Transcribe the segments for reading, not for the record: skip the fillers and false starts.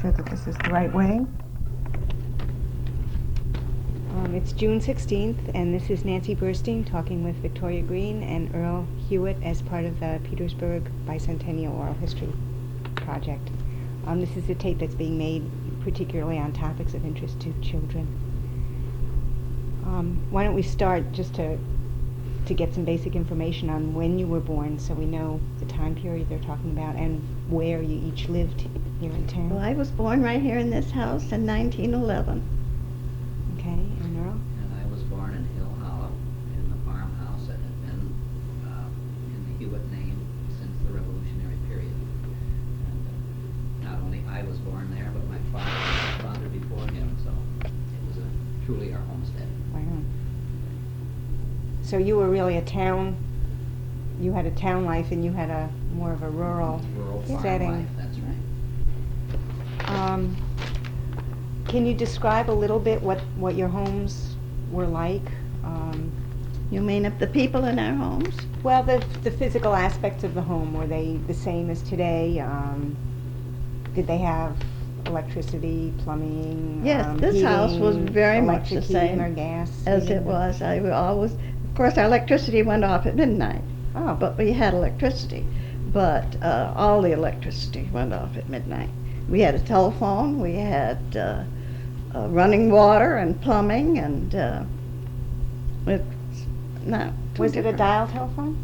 sure that this is the right way. It's June 16th, and this is Nancy Burstein talking with Victoria Green and Earl Hewitt as part of the Petersburgh Bicentennial Oral History Project. This is a tape that's being made particularly on topics of interest to children. Why don't we start just to get some basic information on when you were born, so we know the time period they're talking about and where you each lived here in town. Well, I was born right here in this house in 1911. Okay, and Earl? And I was born in Hill Hollow, in the farmhouse that had been in the Hewitt name since the Revolutionary period. And not only I was born there, but my father before him, so it was truly our homestead. Right on. So you were really you had a town life and you had a more of a rural Farm setting. life, that's right. Can you describe a little bit what your homes were like? You mean of the people in our homes? Well, the physical aspects of the home, were they the same as today? Did they have electricity, plumbing? Yes, this heating, house was very much the electric heating same or gas as heating? it was. I would always, of course, our electricity went off at midnight, Oh, but we had electricity. But all the electricity went off at midnight. We had a telephone, we had running water and plumbing, and it's not too was it a different. dial telephone?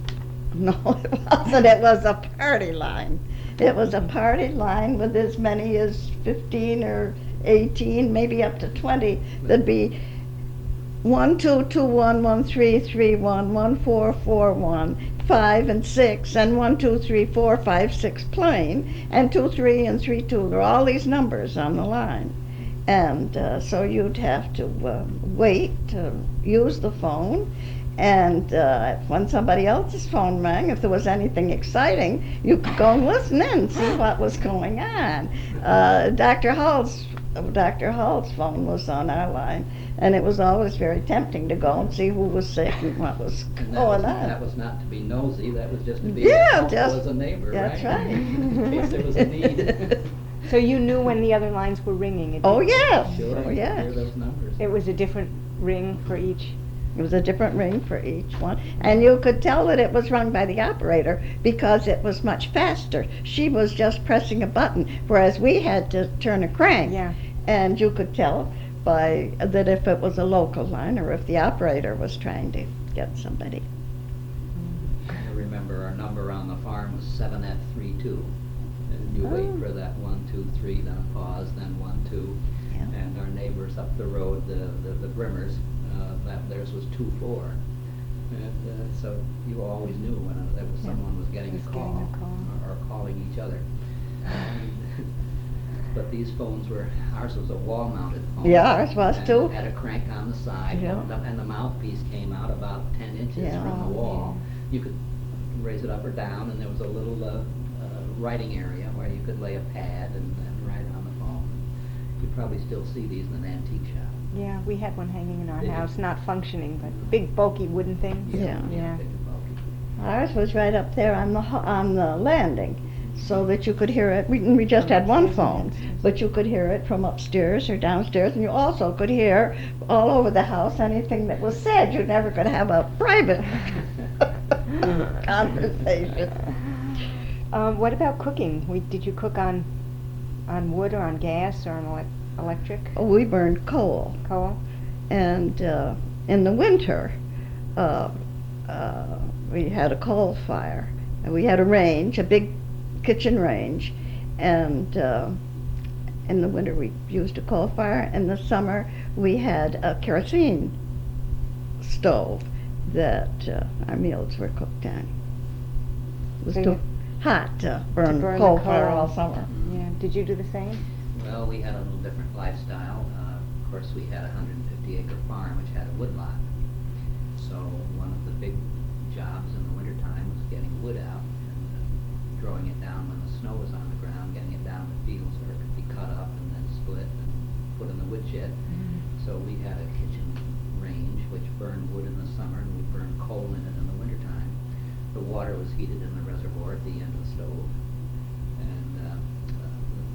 No, it wasn't. It was a party line. It was a party line with as many as 15 or 18, maybe up to 20. There'd be 1-2-2-1-1-3-3-1-1-4-4-1, 5 and 6, and 1-2-3-4-5-6 plain, and 2-3 and 3-2. There are all these numbers on the line. And so you'd have to wait to use the phone. And when somebody else's phone rang, if there was anything exciting, you could go and listen in and see what was going on. Dr. Hall's phone was on our line, and it was always very tempting to go and see who was sick and what was And going that on. was not to be nosy, that was just to be Yeah, helpful as a neighbor, that's right. In case there was a need. So you knew when the other lines were ringing? It Oh, didn't- yes. Sure, Oh, you yes. hear those numbers. It was a different ring for each? It was a different ring for each one. And you could tell that it was rung by the operator because it was much faster. She was just pressing a button, whereas we had to turn a crank. Yeah. And you could tell by that if it was a local line or if the operator was trying to get somebody. I remember our number on the farm was 7F32. And you wait for that 1, 2, 3, then a pause, then 1, 2. Yeah. And our neighbors up the road, the Brimmers, theirs was 2, 4. And so you always knew when someone was getting a call, or calling each other. But these phones ours was a wall-mounted phone. Yeah, ours was and too. It had a crank on the side, Yeah. and the mouthpiece came out about 10 inches Yeah. from the wall. You could raise it up or down, and there was a little writing area where you could lay a pad and write on the phone. You probably still see these in an antique shop. Yeah, we had one hanging in our Did you? house, not functioning, but big bulky wooden things. Yeah. Yeah. Big and bulky. Ours was right up there on the landing, so that you could hear it. We just had one phone, but you could hear it from upstairs or downstairs, and you also could hear all over the house anything that was said. You never could have a private conversation. What about cooking? Did you cook on wood or on gas or on electric? We burned coal, Coal? and in the winter, we had a coal fire. And we had a range, a big kitchen range, and in the winter we used a coal fire. In the summer we had a kerosene stove that our meals were cooked on. It was So too you- hot to burn burn the coal fire coal. all summer. Yeah. Did you do the same? Well, we had a little different lifestyle. Of course, we had a 150-acre farm which had a woodlot. So one of the big jobs in the wintertime was getting wood out and throwing it down when the snow was on the ground, getting it down the fields where it could be cut up and then split and put in the woodshed. So we had a kitchen range which burned wood in the summer, and we burned coal in it in the wintertime. The water was heated in the reservoir at the end of the stove. And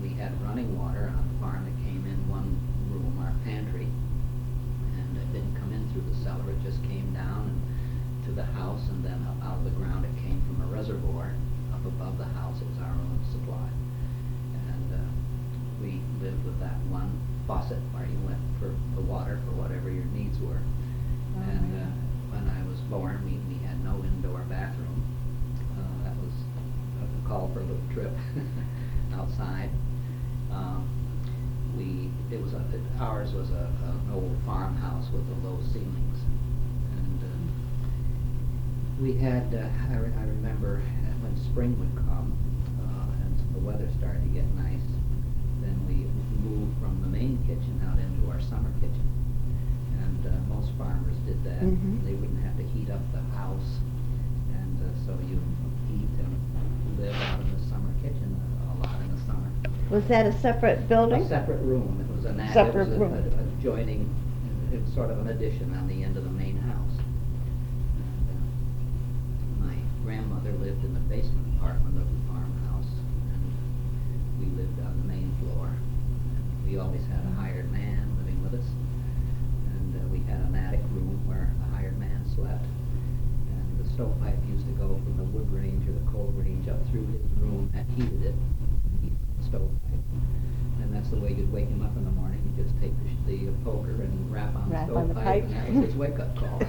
we had running water on the farm that came in one room, our pantry, and it didn't come in through the cellar. It just came down and to the house, and then up out of the ground it came from a reservoir up above the house. It was our own supply. And we lived with that one faucet where you went for the water for whatever your needs were. And when I was born, we had no indoor bathroom. That was a call for a little trip outside. Ours was an old farmhouse with the low ceilings, and we had. I remember when spring would come and the weather started to get nice, then we moved from the main kitchen out into our summer kitchen. And most farmers did that. Mhm. They wouldn't have to heat up the house, and so you eat and live out in the summer kitchen a lot in the summer. Was that a separate building? A separate room. It was Separate it was room. adjoining. It was sort of an addition on the end of the main house. And, my grandmother lived in the basement apartment of the farmhouse, and we lived on the main floor. And we always had a hired man living with us, and we had an attic room where the hired man slept. And the stovepipe used to go from the wood range or the coal range up through his room. That heated it. Stovepipe. And that's the way you'd wake him up in the morning. You just take the poker and rap on the stovepipe, and that was his wake-up call.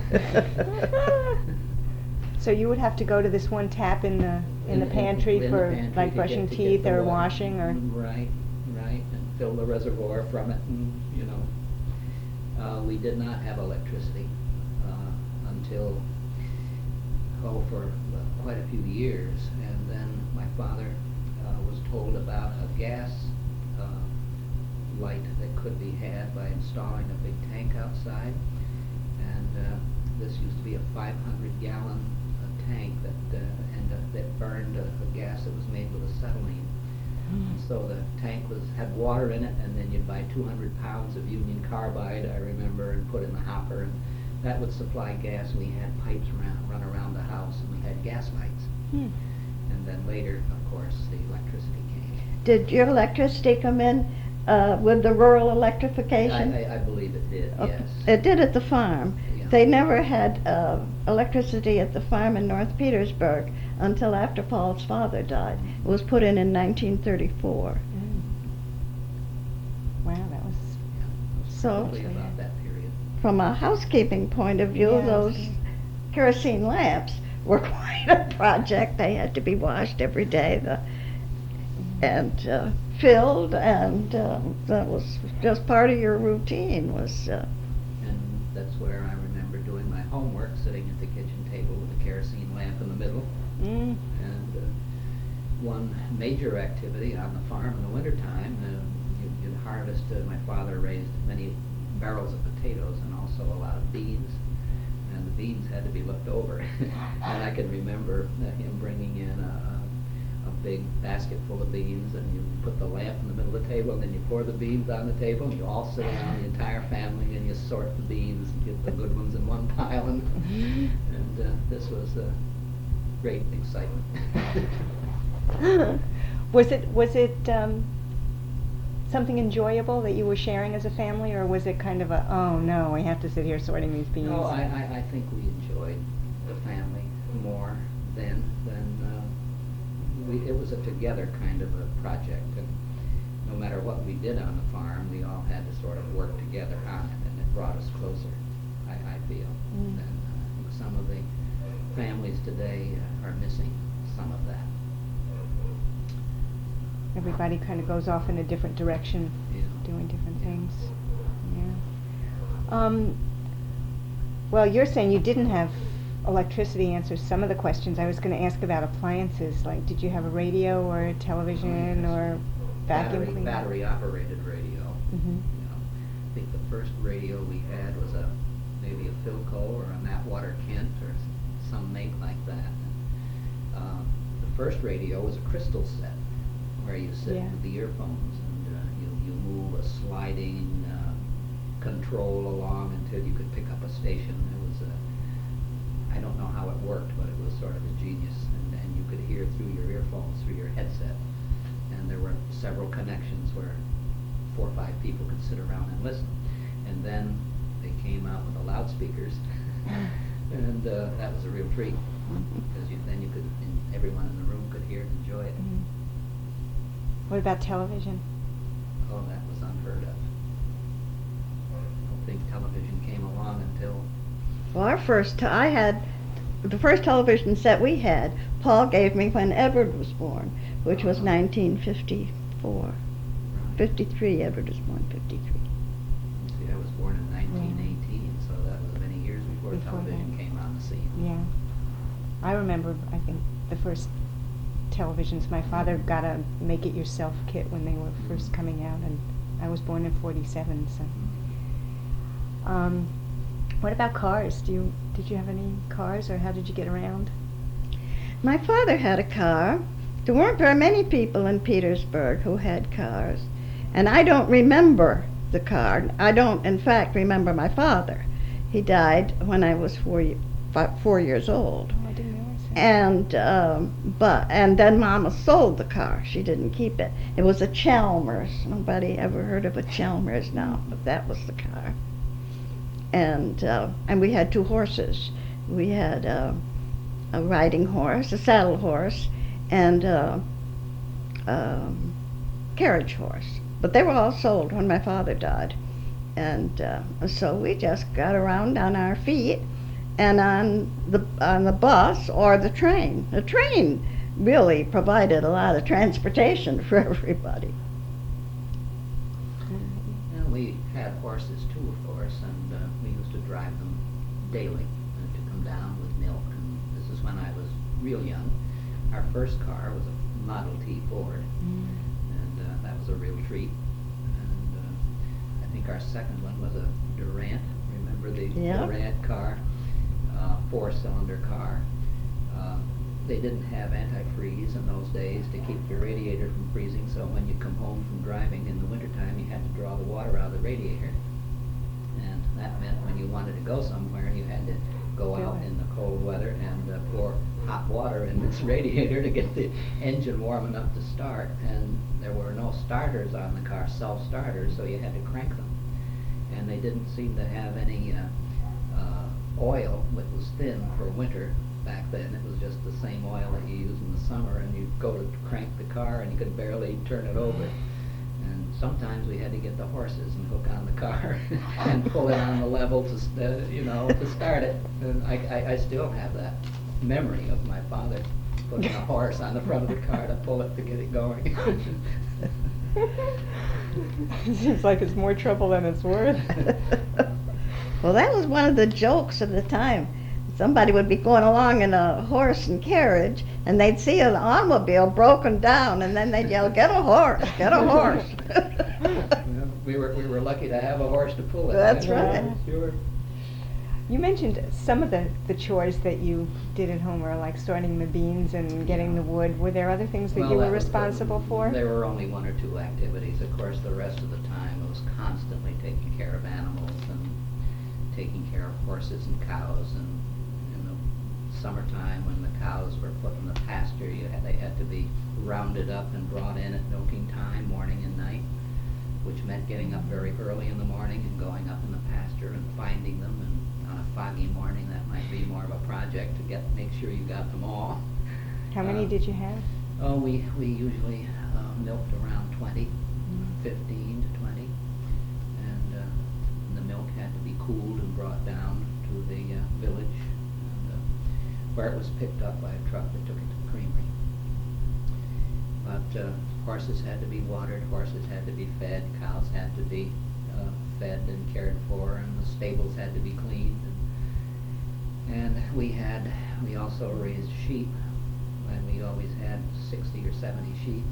So you would have to go to this one tap in the pantry in the for pantry like to brushing get teeth the or water. washing or. Right, and fill the reservoir from it, and we did not have electricity until for quite a few years, and then my father was told about a gas light that could be had by installing a big tank outside, and this used to be a 500-gallon tank that burned a gas that was made with acetylene. And so the tank had water in it, and then you'd buy 200 pounds of Union Carbide, I remember, and put in the hopper, and that would supply gas. We had pipes run around the house, and we had gas lights. And then later, of course, the electricity came. Did your electricity come in with the rural electrification? I believe it did, Okay. yes. It did at the farm. Yeah. They never had electricity at the farm in North Petersburg until after Paul's father died. It was put in 1934. Wow, that was. So, Probably about that period. from a housekeeping point of view, Yes. those kerosene lamps were quite a project. They had to be washed every day and filled, and that was just part of your routine. And that's where I remember doing my homework, sitting at the kitchen table with a kerosene lamp in the middle. Mm. And one major activity on the farm in the wintertime, you'd harvest. My father raised many barrels of potatoes and also a lot of beans, and the beans had to be looked over. And I can remember him bringing in a big basket full of beans, and you put the lamp in the middle of the table, and then you pour the beans on the table, and you all sit around, the entire family, and you sort the beans and get the good ones in one pile, and this was great excitement. Was it something enjoyable that you were sharing as a family, or was it kind of a, oh no, I have to sit here sorting these beans? No, I think we enjoyed the family more than it was a together kind of a project, and no matter what we did on the farm, we all had to sort of work together on it, and it brought us closer, I feel. And I think some of the families today are missing some of that. Everybody kind of goes off in a different direction, Yeah. doing different things. Yeah. Well, you're saying you didn't have electricity answers some of the questions. I was going to ask about appliances. Like, did you have a radio or a television or vacuum cleaner? Battery operated radio. Mm-hmm. I think the first radio we had was maybe a Philco or a Matwater Kent or some make like that. The first radio was a crystal set where you sit Yeah. with the earphones, and you move a sliding control along until you could pick up a station. It was I don't know how it worked, but it was sort of ingenious, and you could hear through your earphones, through your headset. and there were several connections where 4 or 5 people could sit around and listen. And then they came out with the loudspeakers, and that was a real treat, because then you could, everyone in the room could hear and enjoy it. What about television? Oh, that was unheard of. I don't think television came along until... Well, I had, the first television set we had, Paul gave me when Edward was born, which was 1954. Right. 53, Edward was born, 53. See, I was born in 1918, so that was many years before television that. came on the scene. Yeah. I remember, I think, the first televisions. My father got a make-it-yourself kit when they were first coming out, and I was born in 47, so. What about cars? Did you have any cars, or how did you get around? My father had a car. There weren't very many people in Petersburg who had cars, and I don't remember the car. I don't, in fact, remember my father. He died when I was 4 years old. Oh, I didn't realize that. And then Mama sold the car. She didn't keep it. It was a Chalmers. Nobody ever heard of a Chalmers now, but that was the car. And we had 2 horses. We had a riding horse, a saddle horse, and a carriage horse. But they were all sold when my father died. And so we just got around on our feet and on the bus or the train. The train really provided a lot of transportation for everybody. Well, we had horses too, of course, and we used to drive them daily to come down with milk. And this is when I was real young. Our first car was a Model T Ford, and that was a real treat. And I think our second one was a Durant. Remember the Durant car, 4-cylinder car. They didn't have antifreeze in those days to keep the radiator from freezing, so when you come home from driving in the wintertime, you had to draw the water out of the radiator. And that meant when you wanted to go somewhere, you had to go out in the cold weather and pour hot water in this radiator to get the engine warm enough to start. And there were no starters on the car, self-starters, so you had to crank them. And they didn't seem to have any oil that was thin for winter. Back then, it was just the same oil that you use in the summer, and you'd go to crank the car and you could barely turn it over. And sometimes we had to get the horses and hook on the car and pull it on the level to start it. And I still have that memory of my father putting a horse on the front of the car to pull it to get it going. Seems like it's more trouble than it's worth. Well, that was one of the jokes of the time. Somebody would be going along in a horse and carriage, and they'd see an automobile broken down, and then they'd yell, "Get a horse! Get a horse!" Well, we were lucky to have a horse to pull it. That's Yeah, right. Sure. You mentioned some of the chores that you did at home were like sorting the beans and getting the wood. Were there other things that Well, you were that was responsible for? There were only 1 or 2 activities. Of course, the rest of the time it was constantly taking care of animals and taking care of horses and cows. And in the summertime, when the cows were put in the pasture, they had to be rounded up and brought in at milking time, morning and night, which meant getting up very early in the morning and going up in the pasture and finding them. And on a foggy morning, that might be more of a project to make sure you got them all. How many did you have? Oh, we usually milked around 20, 15 to 20, and the milk had to be cooled and brought down to the village, and, where it was picked up by a truck that took it to the creamery. But horses had to be watered, horses had to be fed, cows had to be fed and cared for, and the stables had to be cleaned. And we also raised sheep, and we always had 60 or 70 sheep,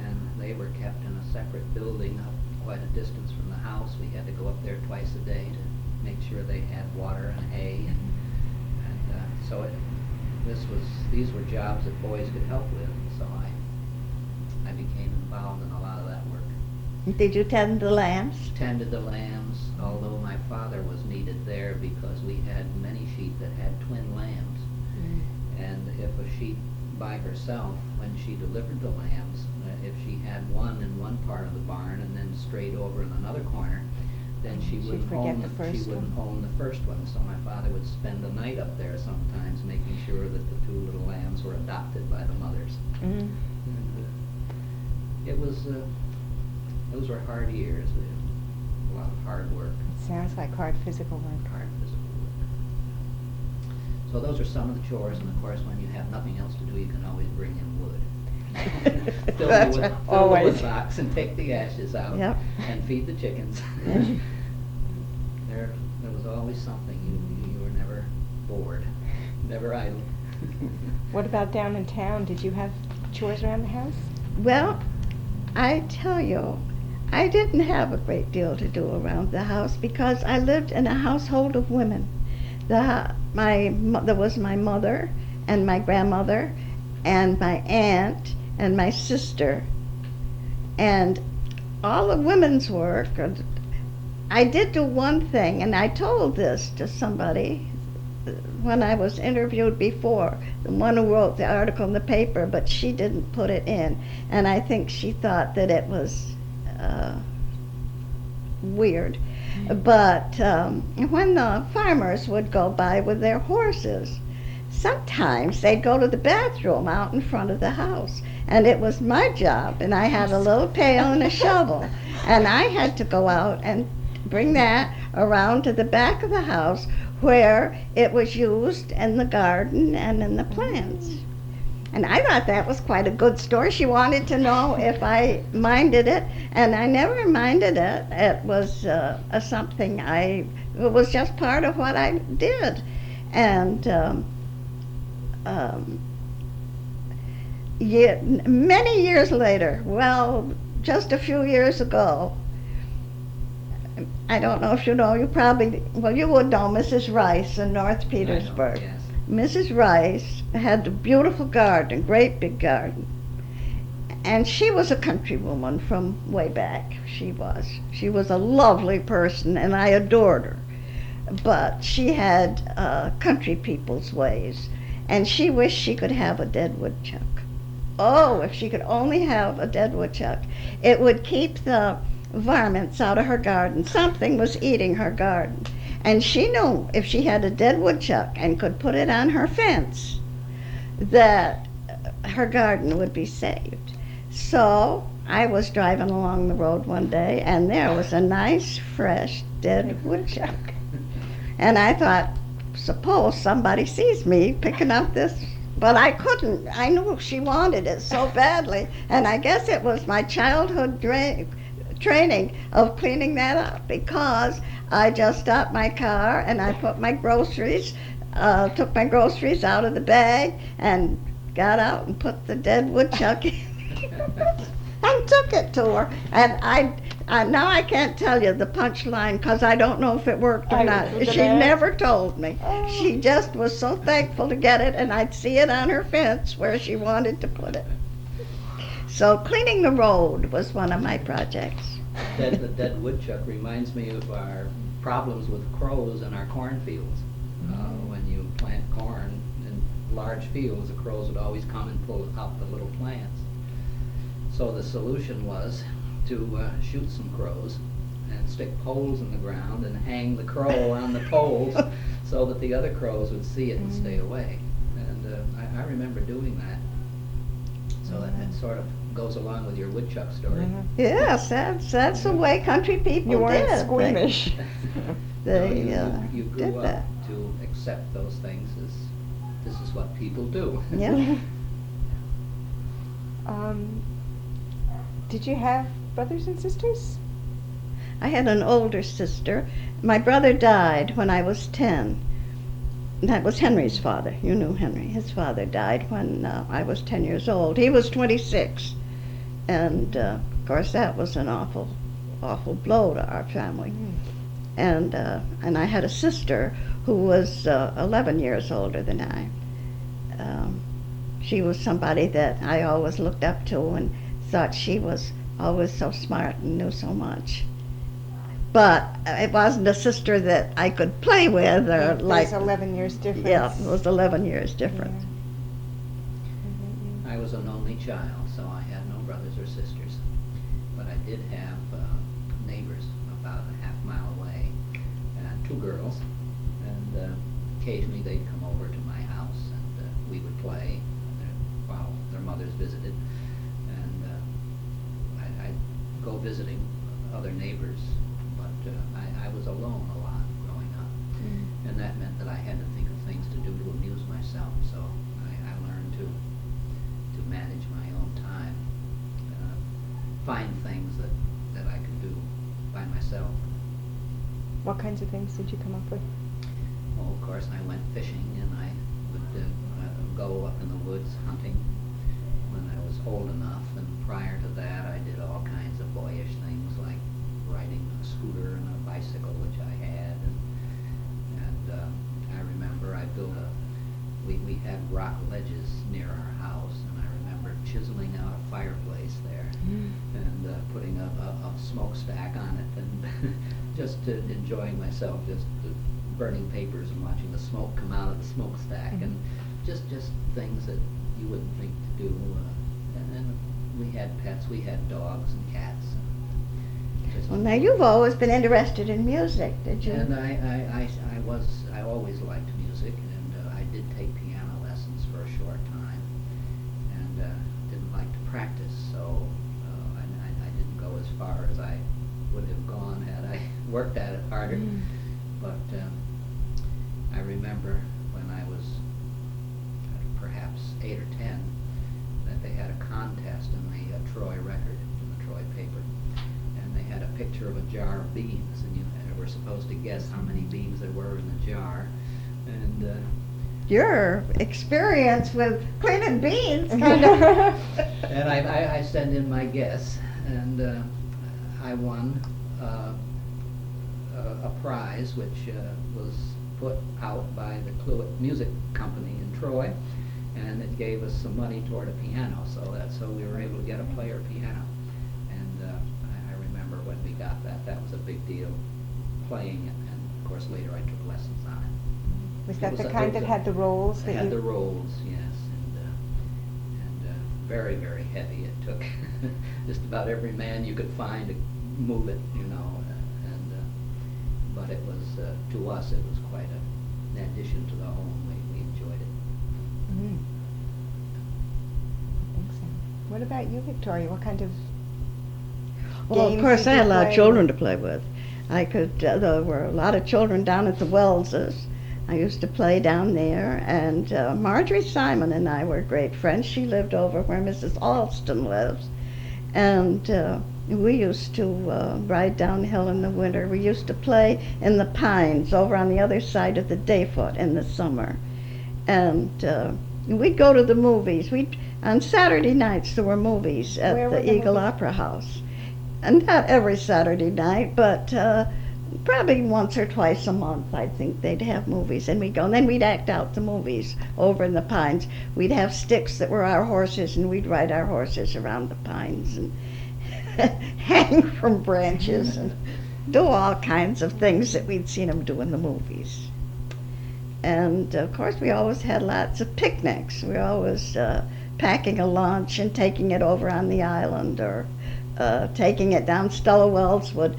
and they were kept in a separate building up quite a distance from the house. We had to go up there twice a day to make sure they had water and hay, and so these were jobs that boys could help with, so I became involved in a lot of that work. Did you tend the lambs? Tended the lambs, although my father was needed there because we had many sheep that had twin lambs. And if a sheep by herself when she delivered the lambs. If she had one in one part of the barn and then strayed over in another corner, then she She'd wouldn't forget own the first she wouldn't one. own the first one. So my father would spend the night up there sometimes, making sure that the two little lambs were adopted by the mothers. Mm. And, it was those were hard years. A lot of hard work. It sounds like hard physical work. Hard physical work. So those are some of the chores, and of course, when you have nothing else to do, you can always bring in wood. That's right. Fill the Always. wood box and take the ashes out. Yep. And feed the chickens. There was always something. You were never bored, never idle. What about down in town? Did you have chores around the house? Well, I tell you, I didn't have a great deal to do around the house because I lived in a household of women. There was my mother and my grandmother and my aunt and my sister, and all the women's work. I did do one thing, and I told this to somebody when I was interviewed before, the one who wrote the article in the paper, but she didn't put it in, and I think she thought that it was weird. But when the farmers would go by with their horses, sometimes they'd go to the bathroom out in front of the house, and it was my job, and I had a little pail and a shovel, and I had to go out and bring that around to the back of the house where it was used in the garden and in the plants. And I thought that was quite a good story. She wanted to know if I minded it, and I never minded it. It was something it was just part of what I did. And many years later, well, just a few years ago, I don't know if you know, you would know Mrs. Rice in North Petersburgh. I know, yes. Mrs. Rice had a beautiful garden, great big garden. And she was a country woman from way back. She was. She was a lovely person, and I adored her. But she had country people's ways, and she wished she could have a dead woodchuck. Oh, if she could only have a dead woodchuck, it would keep the varmints out of her garden. Something was eating her garden. And she knew if she had a dead woodchuck and could put it on her fence, that her garden would be saved. So I was driving along the road one day, and there was a nice, fresh, dead woodchuck. And I thought, suppose somebody sees me picking up this, but I couldn't. I knew she wanted it so badly, and I guess it was my childhood training of cleaning that up, because I just stopped my car and I put my groceries, took my groceries out of the bag and got out and put the dead woodchuck in and took it to her. And now I can't tell you the punchline because I don't know if it worked or not. She never told me. She just was so thankful to get it, and I'd see it on her fence where she wanted to put it. So cleaning the road was one of my projects. The dead woodchuck reminds me of our problems with crows in our cornfields. When you plant corn in large fields, the crows would always come and pull out the little plants. So the solution was to shoot some crows and stick poles in the ground and hang the crow on the poles so that the other crows would see it and stay away. And I remember doing that. So that sort of goes along with your woodchuck story. Yes, that's the way country people You weren't did. squeamish. They you grew did up that. to accept those things as this is what people do. Yeah. Did you have brothers and sisters? I had an older sister. My brother died when I was 10. That was Henry's father. You knew Henry. His father died when I was 10 years old. He was 26. And, of course, that was an awful, awful blow to our family. And I had a sister who was 11 years older than I. She was somebody that I always looked up to and thought she was always so smart and knew so much. But it wasn't a sister that I could play with or like. There's 11 years difference. Yeah, it was 11 years difference. I was an only child, so I had no brothers or sisters. But I did have neighbors about a half mile away, and two girls. And occasionally they'd come over to my house, and we would play while their mothers visited. And I'd go visiting other neighbors, but I was alone a lot growing up. And that meant that I had to think of things to do to amuse myself. So I learned to manage my own time, find things that I could do by myself. What kinds of things did you come up with? Well, of course, I went fishing, and I would go up in the woods hunting when I was old enough. And prior to that, I did all kinds of boyish things like riding a scooter and a bicycle, which I had. And I remember I built we had rock ledges near our house, and I remember chiseling out a fireplace there and putting a smokestack on it, and just enjoying myself, just burning papers and watching the smoke come out of the smokestack, and just things that you wouldn't think to do. And then we had pets, we had dogs and cats. Well, now you've always been interested in music, did you? And I always liked music, and I did take piano lessons for a short time, and didn't like to practice, so I didn't go as far as I would have gone had I worked at it harder. But I remember when I was perhaps 8 or 10 that they had a contest in the Troy Record, in the Troy paper, and they had a picture of a jar of beans, and you were supposed to guess how many beans there were in the jar. And your experience with cleaning beans kind of. and I sent in my guess, and I won a prize which was put out by the Hewitt Music Company in Troy, and it gave us some money toward a piano, so we were able to get a player piano. And I remember when we got that was a big deal, playing it, and of course later I took lessons on it. Was that the kind that had the rolls? It had the rolls, yes, and very, very heavy. It took just about every man you could find to move it, but it was, to us, it was quite an addition to the home. We enjoyed it. I think so. What about you, Victoria? What kind of Well, of games course, did I you had a lot of play? children to play with. I could, there were a lot of children down at the Wellses. I used to play down there, and Marjorie Simon and I were great friends. She lived over where Mrs. Alston lives, and we used to ride downhill in the winter. We used to play in the pines over on the other side of the Dayfoot in the summer, and we'd go to the movies. On Saturday nights there were movies at Where were the the Eagle movies? Opera House. And not every Saturday night, but probably once or twice a month, I think they'd have movies, and we'd go. And then we'd act out the movies over in the pines. We'd have sticks that were our horses, and we'd ride our horses around the pines and hang from branches and do all kinds of things that we'd seen them do in the movies. And of course, we always had lots of picnics. We were always packing a lunch and taking it over on the island, or taking it down. Stella Wells would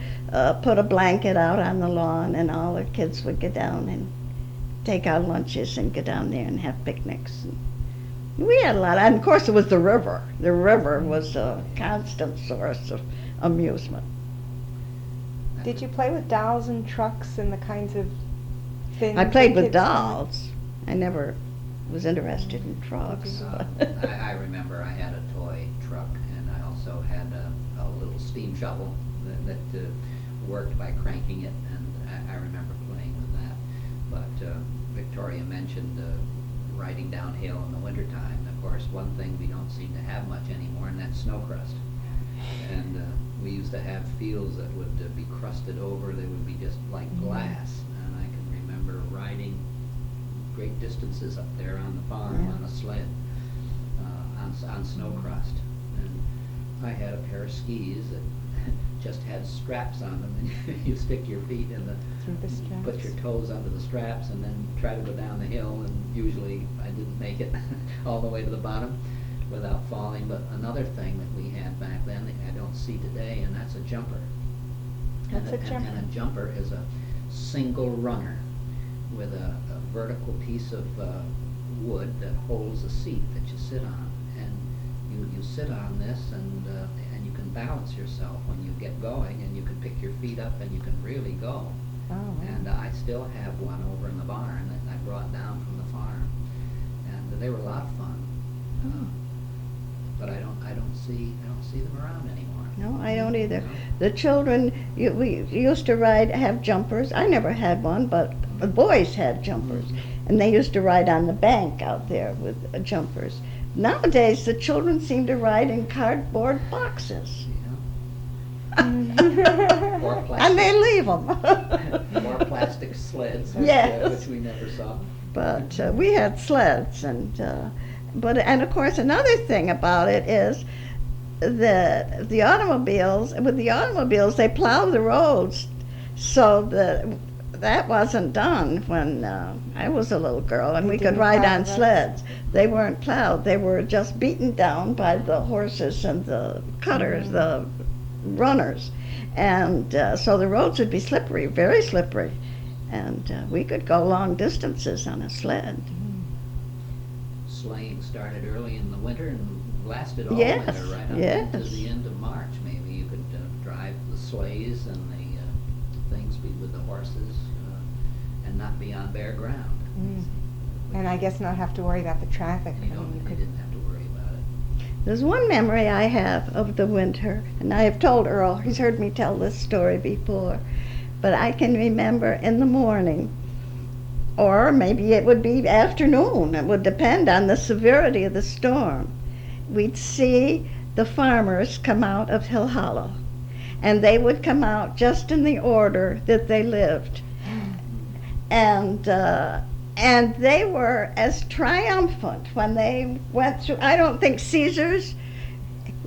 put a blanket out on the lawn, and all the kids would get down and take our lunches and get down there and have picnics. And we had a lot, and of course it was the river. The river was a constant source of amusement. Did you play with dolls and trucks and the kinds of things? I played that with kids- dolls. I never was interested in trucks. I remember I had a toy truck, and I also had a little steam shovel that worked by cranking it, and I remember playing with that. But Victoria mentioned riding downhill in the wintertime. Of course, one thing we don't seem to have much anymore, and that's snow crust. And we used to have fields that would be crusted over. They would be just like glass, and I can remember riding great distances up there on the farm on a sled on snow crust. And I had a pair of skis that just had straps on them, and you stick your feet in Through the straps. put your toes under the straps, and then try to go down the hill, and usually I didn't make it all the way to the bottom. without falling. But another thing that we had back then that I don't see today, and that's a jumper. What's a jumper? And a jumper is a single runner with a vertical piece of wood that holds a seat that you sit on. And you sit on this, and you can balance yourself when you get going, and you can pick your feet up, and you can really go. Oh, wow. And I still have one over in the barn that I brought down from the farm, and they were a lot of fun. But I don't see them around anymore. No, I don't either. The children, we used to have jumpers. I never had one, but the boys had jumpers. And they used to ride on the bank out there with jumpers. Nowadays, the children seem to ride in cardboard boxes. Or plastic, And they leave them. or plastic sleds, Yes. which we never saw. But we had sleds, and of course another thing about it is that the automobiles they plow the roads, so that wasn't done when I was a little girl, and we could ride on sleds. They weren't plowed; they were just beaten down by the horses and the cutters, the runners, and so the roads would be slippery, very slippery. And we could go long distances on a sled. Sleighing started early in the winter and lasted all Yes, winter, right up yes. into the end of March. Maybe you could drive the sleighs and the things with the horses and not be on bare ground. And I guess not have to worry about the traffic. You didn't have to worry about it. There's one memory I have of the winter, and I have told Earl, he's heard me tell this story before, but I can remember in the morning, or maybe it would be afternoon, it would depend on the severity of the storm. We'd see the farmers come out of Hill Hollow, and they would come out just in the order that they lived. And they were as triumphant when they went through, I don't think Caesar's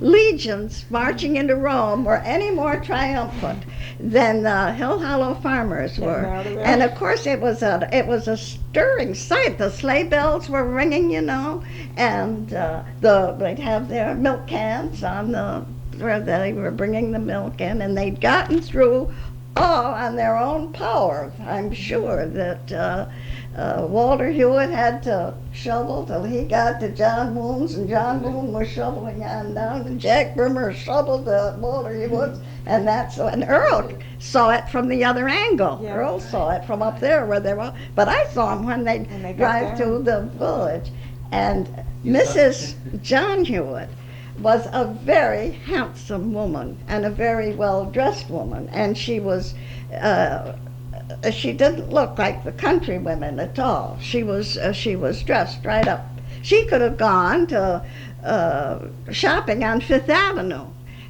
legions marching into Rome were any more triumphant than the Hill Hollow farmers were. And of course it was a stirring sight. The sleigh bells were ringing, and they'd have their milk cans where they were bringing the milk in, and they'd gotten through all on their own power. I'm sure that Walter Hewitt had to shovel till he got to John Moon's, and John Moon was shoveling on down, and Jack Brimmer shoveled Walter Hewitt's, and Earl saw it from the other angle. Yeah. Earl saw it from up there where they were, but I saw him when they got drive there. through the village. And You saw- Mrs. John Hewitt was a very handsome woman and a very well-dressed woman, and she didn't look like the country women at all. She was dressed right up. She could have gone to shopping on Fifth Avenue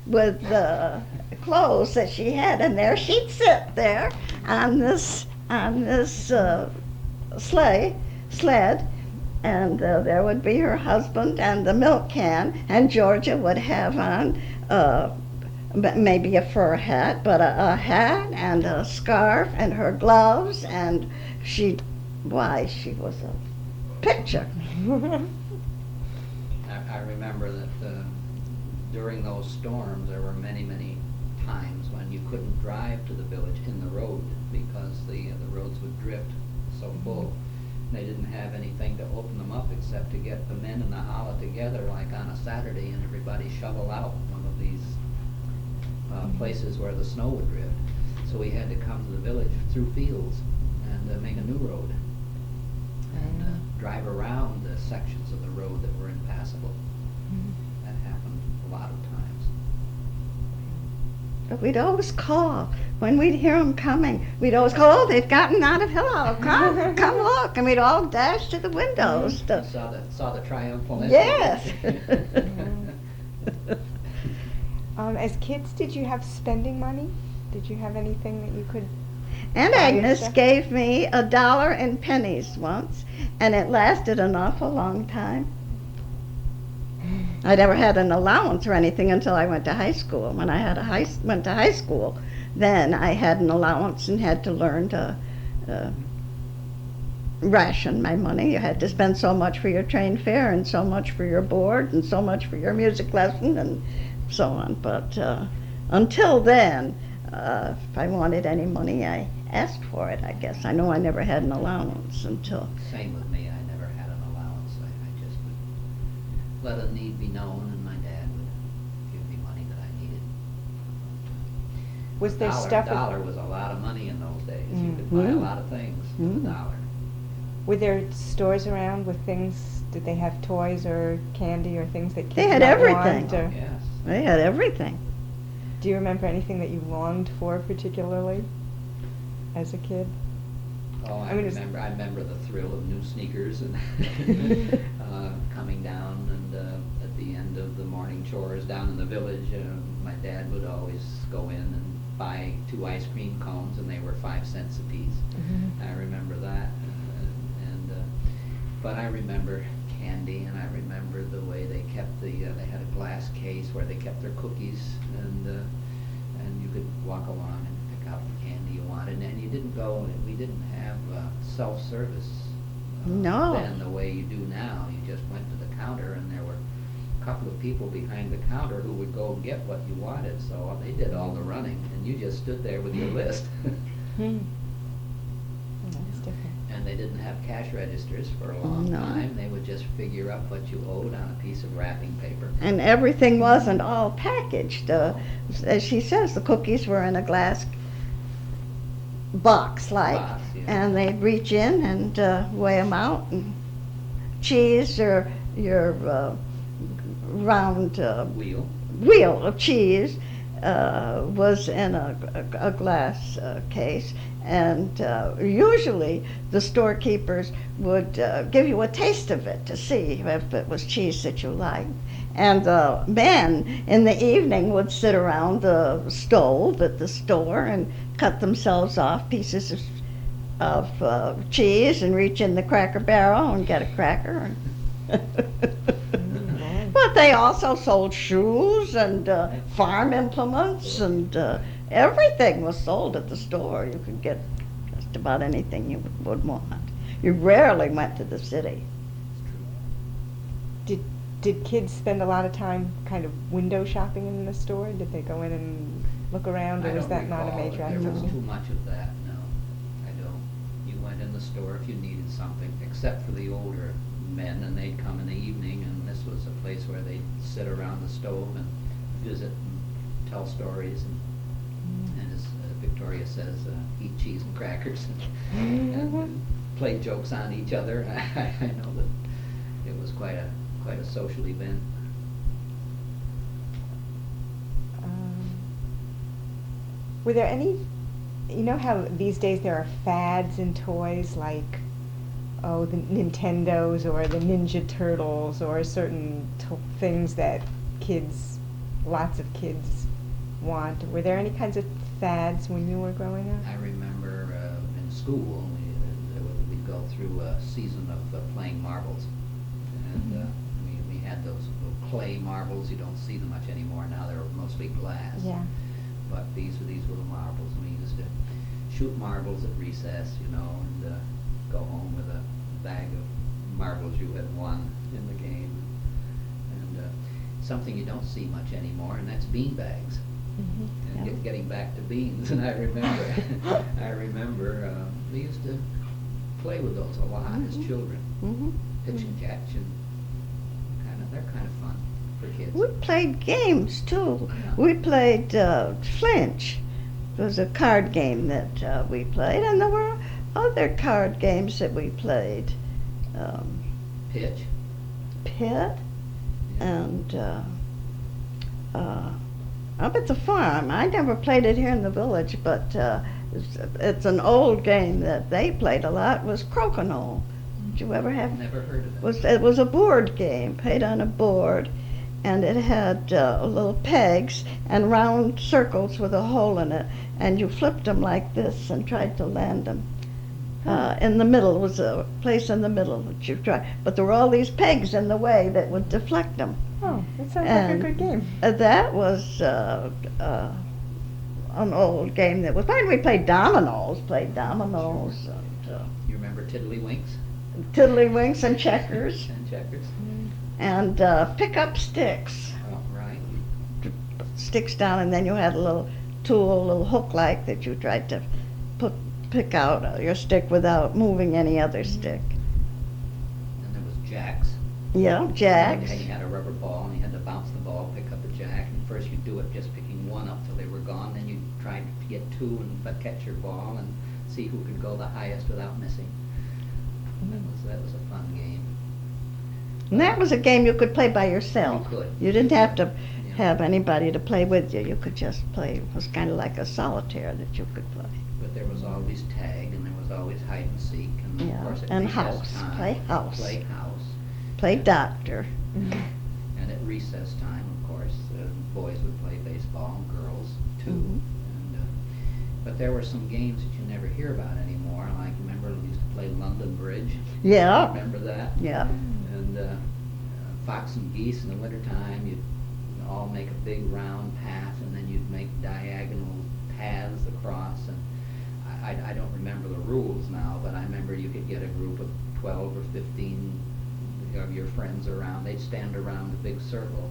with the clothes that she had, and there she'd sit there on this sled, and there would be her husband and the milk can, and Georgia would have on maybe a fur hat, but a hat and a scarf and her gloves, and she was a picture. I remember that during those storms there were many times when you couldn't drive to the village in the road because the roads would drift so full. They didn't have anything to open them up except to get the men in the hollow together like on a Saturday, and everybody shovel out one of these places where the snow would drift. So we had to come to the village through fields and make a new road and drive around the sections of the road that were impassable. That happened a lot of times. But we'd always call. When we'd hear them coming, we'd always call, "Oh, they've gotten out of Hill Hollow. Come look." And we'd all dash to the windows. You saw the triumphal entry. Yes. As kids, did you have spending money? Did you have anything that you could? Aunt buy your Agnes stuff? gave me $1 in pennies once, and it lasted an awful long time. I never had an allowance or anything until I went to high school. When I went to high school, then I had an allowance and had to learn to ration my money. You had to spend so much for your train fare and so much for your board and so much for your music lesson and so on. But until then, if I wanted any money, I asked for it, I guess. I know I never had an allowance until. Same with me, I never had an allowance. I just would let a need be known, and my dad would give me money that I needed. Was there Dollar, stuff? dollar was a lot of money in those days. You could buy a lot of things with a dollar. Were there stores around with things? Did they have toys or candy or things that kids They had might everything. want, or- Oh, yes. They had everything. Do you remember anything that you longed for particularly as a kid? Oh, I I mean, remember the thrill of new sneakers and coming down and at the end of the morning chores down in the village, my dad would always go in and buy 2 ice cream cones, and they were 5 cents a piece. I remember that, but I remember candy, and I remember the way they kept they had a glass case where they kept their cookies, and you could walk along and pick out the candy you wanted, and you didn't go, we didn't have self-service No. then the way you do now. You just went to the counter, and there were a couple of people behind the counter who would go and get what you wanted, so they did all the running, and you just stood there with your list. That's different. And they didn't have cash registers for a long No. time. They would just figure up what you owed on a piece of wrapping paper. And everything wasn't all packaged. As she says, the cookies were in a glass box, Box, yeah. and they'd reach in and weigh them out. And cheese, or your round Wheel. of cheese, was in a glass case, and usually the storekeepers would give you a taste of it to see if it was cheese that you liked. And the men in the evening would sit around the stove at the store and cut themselves off pieces of cheese and reach in the Cracker Barrel and get a cracker. But they also sold shoes and farm implements, and everything was sold at the store. You could get just about anything you would want. You rarely went to the city. Did kids spend a lot of time kind of window shopping in the store? Did they go in and look around, or I was don't that not a recall major that there was activity? too much of that, no. I don't. You went in the store if you needed something, except for the older men, and they'd come in the evening, and this was a place where they'd sit around the stove and visit and tell stories, and as Victoria says, eat cheese and crackers and play jokes on each other. I know that it was quite a social event. Were there any, you know how these days there are fads in toys, like, oh, the Nintendos or the Ninja Turtles, or certain things that lots of kids want? Were there any kinds of fads when you were growing up? I remember in school, we'd go through a season of playing marbles, and we had those little clay marbles. You don't see them much anymore now. They're mostly glass. Yeah. But these were these little marbles, and we used to shoot marbles at recess, and go home with a bag of marbles you had won in the game. And something you don't see much anymore, and that's bean bags. And Yeah. getting back to beans, and I remember we used to play with those a lot as children, pitch and catch, and they're kind of fun for kids. We played games too. Yeah. We played Flinch. It was a card game that we played, and there were other card games that we played. Pitch. Pit, and up at the farm. I never played it here in the village, but it's an old game that they played a lot. Was crokinole. Did you ever have? Never heard of it. It was a board game, played on a board, and it had little pegs and round circles with a hole in it, and you flipped them like this and tried to land them. In the middle was a place in the middle that you tried, but there were all these pegs in the way that would deflect them. Oh, that sounds like a And good game. That was an old game that was fine. We played dominoes. You remember Tiddlywinks Tiddlywinks and checkers, and checkers? and pick up sticks. Oh, right. Sticks down, and then you had a little tool, a little hook-like that you tried to pick out your stick without moving any other stick. And there was jacks. Yeah, jacks. And you had a rubber ball, and you had to bounce the ball, pick up a jack, and first you'd do it just picking one up till they were gone, then you'd try to get two and catch your ball and see who could go the highest without missing. That was a fun game. And that was a game you could play by yourself. You could. You didn't have to Yeah. have anybody to play with you. You could just play. It was kind of like a solitaire that you could play. But there was always tag, and there was always hide and seek, and Yeah, of course at and recess house. time, Play house. Play house. Play doctor. And at recess time, of course, boys would play baseball, and girls too. Mhm. And, but there were some games that you never hear about anymore. Like, remember we used to play London Bridge? Yeah. Remember that? Yeah. And fox and geese in the wintertime, you'd all make a big round path, and then you'd make diagonal paths across. And I don't remember the rules now, but I remember you could get a group of 12 or 15 of your friends around. They'd stand around a big circle,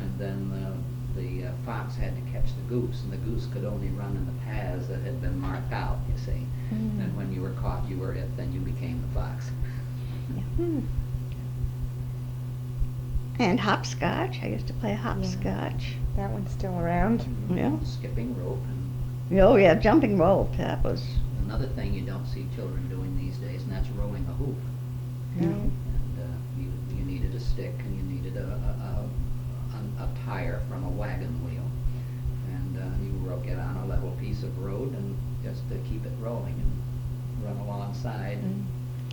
and then the fox had to catch the goose, and the goose could only run in the paths that had been marked out, you see. And when you were caught, you were it, then you became the fox. And hopscotch. I used to play hopscotch. That one's still around. Yeah. Skipping rope. And Oh yeah, jumping rope. That was. another thing you don't see children doing these days, and that's rowing a hoop. No. And you needed a stick, and you needed a tire from a wagon wheel, and you get on a level piece of road and just to keep it rolling and run alongside. And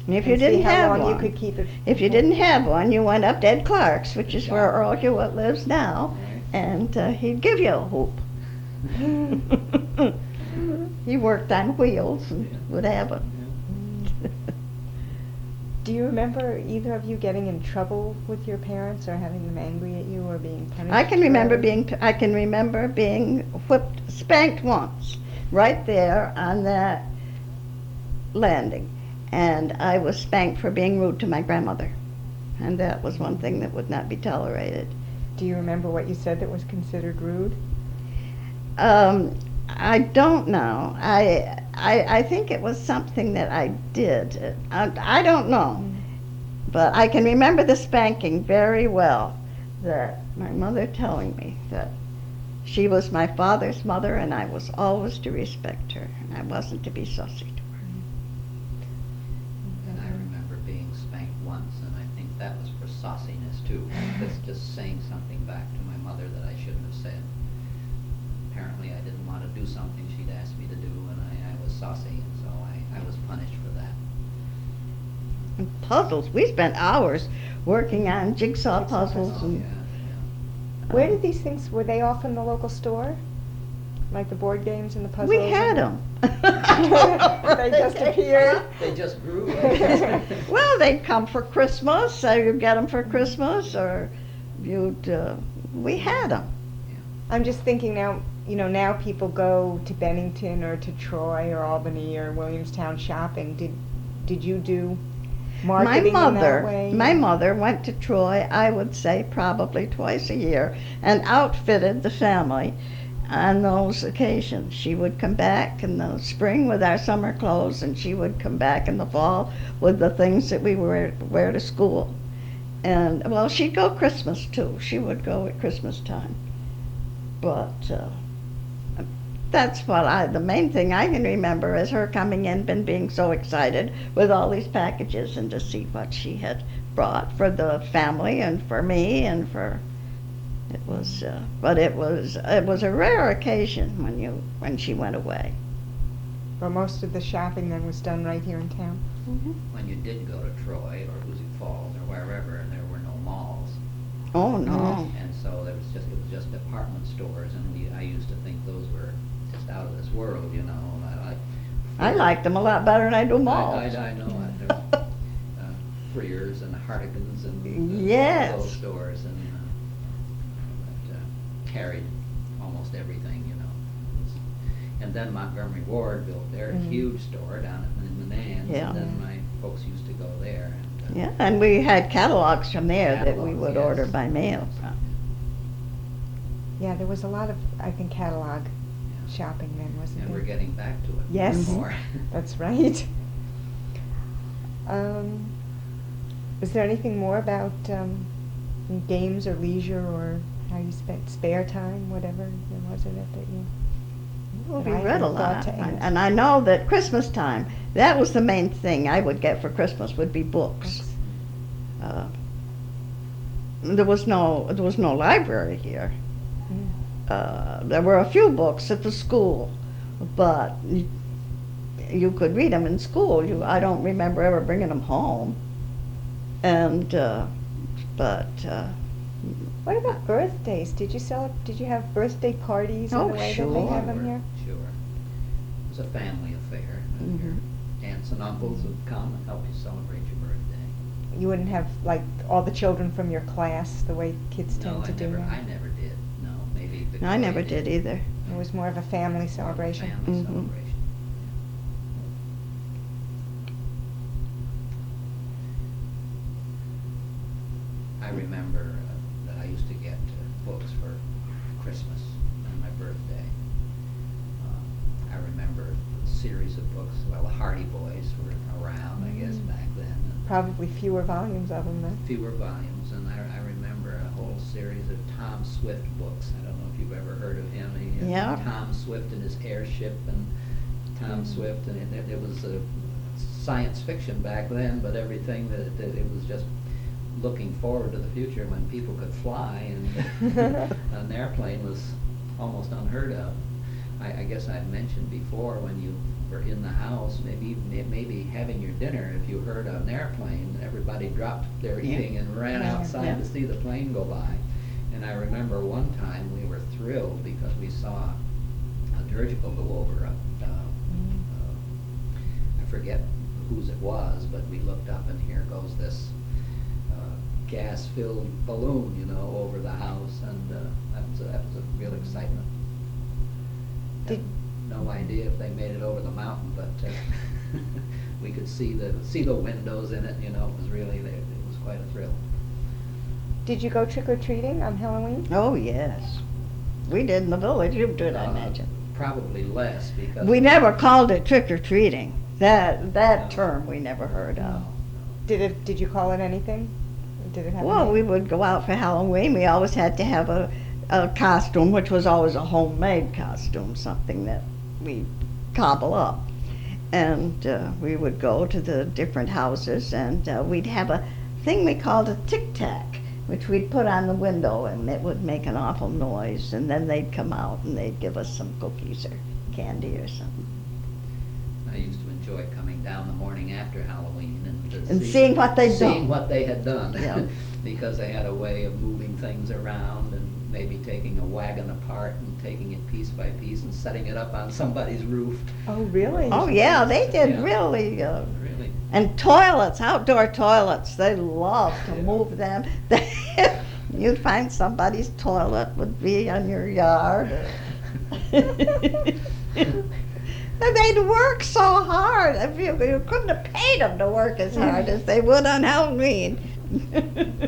if you And see didn't how have long one, you could keep it. if you didn't have one, you went up to Ed Clark's, which is where Earl Hewitt lives now, Right. and he'd give you a hoop. He worked on wheels and Yeah. would have it. Do you remember either of you getting in trouble with your parents or having them angry at you or being punished? I can remember for- being whipped, spanked once, right there on that landing, and I was spanked for being rude to my grandmother, and that was one thing that would not be tolerated. Do you remember what you said that was considered rude? I don't know. I think it was something that I did. I don't know. But I can remember the spanking very well. That my mother telling me that she was my father's mother and I was always to respect her and I wasn't to be saucy to her. And I remember being spanked once, and I think that was for sauciness too. That's just saying something back to my mother that I shouldn't have said. Apparently I didn't want to do something she'd asked me to do, and I was saucy, and so I was punished for that. And puzzles. We spent hours working on jigsaw puzzles Oh, and yeah. Where did these things, were they off in the local store? Like the board games and the puzzles? we had them. They just appeared? They just grew. Well, they'd come for Christmas, so you'd get them for Christmas, or we had them. I'm just thinking now, now people go to Bennington or to Troy or Albany or Williamstown shopping. Did you do marketing in that way? My mother went to Troy, I would say probably twice a year, and outfitted the family on those occasions. She would come back in the spring with our summer clothes, and she would come back in the fall with the things that we wear to school. And, well, she'd go Christmas too. She would go at Christmas time. But that's the main thing I can remember is her coming in and being so excited with all these packages and to see what she had brought for the family and for me and it was a rare occasion when she went away. But most of the shopping then was done right here in town? When you did go to Troy or Hoosick Falls or wherever, there were no malls. Oh, no. And so it was just department stores, and I used to think those were just out of this world, I liked them a lot better than I do malls. I know that. Freers and Hartigans and Yes. those stores, and that carried almost everything, And then Montgomery Ward built their Mhm. huge store down in Manans, Yeah. and then my folks used to go there. And, Yeah, and we had catalogs from there that we catalogs, would yes. order by mail. Yeah, there was a lot of, I think, catalog Yeah. shopping then, wasn't And there? we're getting back to it Yes. more. That's right. Was there anything more about games or leisure or how you spent spare time, whatever there was in it that you? Well, that we I read a hadn't thought lot, to ask? and I know that Christmas time, that was the main thing I would get for Christmas would be books. There was no library here. There were a few books at the school, but you could read them in school. I don't remember ever bringing them home. And What about birthdays? Did you have birthday parties in Oh, the way that sure. they have them here? Sure. It was a family affair. And Mhm. your aunts and uncles would come and help you celebrate your birthday. You wouldn't have like all the children from your class the way kids tend to do now? I never did. No, maybe I Victoria never did either. It was more of a family More of a celebration. Family Mhm. celebration. I remember that I used to get books for Christmas and my birthday. I remember a series of books. Well, the Hardy Boys were around, I guess, back then. And Probably fewer volumes of them then. fewer volumes, and I remember a whole series of Tom Swift books. I don't know if you've ever heard of him. Yeah. Tom Swift and his airship, and Tom Swift, and it was science fiction back then, but everything that it was just looking forward to the future when people could fly, and an airplane was almost unheard of. I guess I've mentioned before, when you were in the house, maybe having your dinner, if you heard an airplane, everybody dropped their Yeah. eating and ran Yeah. outside Yeah. to see the plane go by. And I remember one time we were thrilled because we saw a dirigible go over. I forget whose it was, but we looked up and here goes this gas-filled balloon, over the house, and that was a real excitement. Did- Had no idea if they made it over the mountain, but we could see the windows in it. It was really it was quite a thrill. Did you go trick-or-treating on Halloween? Oh, yes. We did in the village. You did, I imagine. Probably less because We never called it trick-or-treating. That No. term we never heard of. No. Did you call it anything? Did it have a Well, name? we would go out for Halloween. We always had to have a costume, which was always a homemade costume, something that we cobble up. And we would go to the different houses, and we'd have a thing we called a tic-tac, which we'd put on the window, and it would make an awful noise. And then they'd come out, and they'd give us some cookies or candy or something. I used to enjoy coming down the morning after Halloween and And seeing what they'd seeing done. what they had done. Yeah. Because they had a way of moving things around and maybe taking a wagon apart and taking it piece by piece and setting it up on somebody's roof. Oh, really? Oh, yeah, they did Yeah. really. Really. And toilets, outdoor toilets, they love to Yeah. move them. You'd find somebody's toilet would be on your yard. And they'd work so hard. You couldn't have paid them to work as hard as they would on Halloween.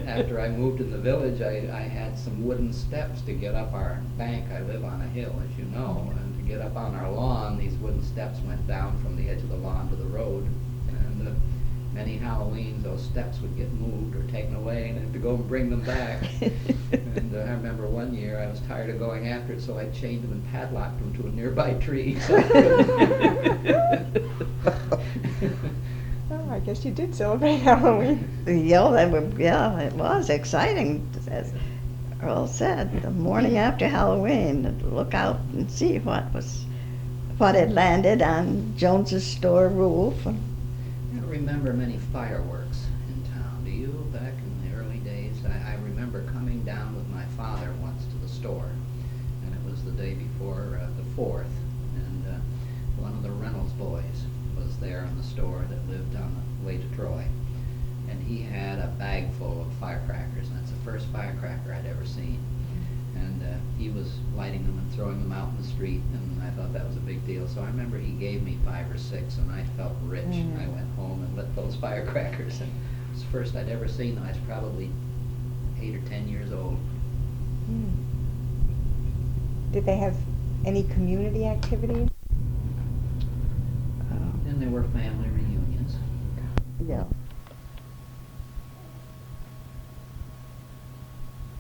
After I moved in the village, I had some wooden steps to get up our bank. I live on a hill, as you know, and to get up on our lawn, these wooden steps went down from the edge of the lawn to the road. And many Halloweens, those steps would get moved or taken away, and I had to go and bring them back. And I remember one year I was tired of going after it, so I chained them and padlocked them to a nearby tree. Oh, I guess you did celebrate Halloween. Yeah, it was exciting, as Earl said. The morning after Halloween, to look out and see what had landed on Jones's store roof. I don't remember many fireworks in town. Do you? Back in the early days, I remember coming down with my father once to the store, and it was the day before the 4th, and one of the Reynolds boys was there in the store that lived on the way to Troy, and he had a bag full of firecrackers, and that's the first firecracker I'd ever seen. And he was lighting them and throwing them out in the street, and I thought that was a big deal. So I remember he gave me 5 or 6, and I felt rich. I went home and lit those firecrackers, and it was the first I'd ever seen them. I was probably 8 or 10 years old. Did they have any community activities? Then there were family reunions. Yeah.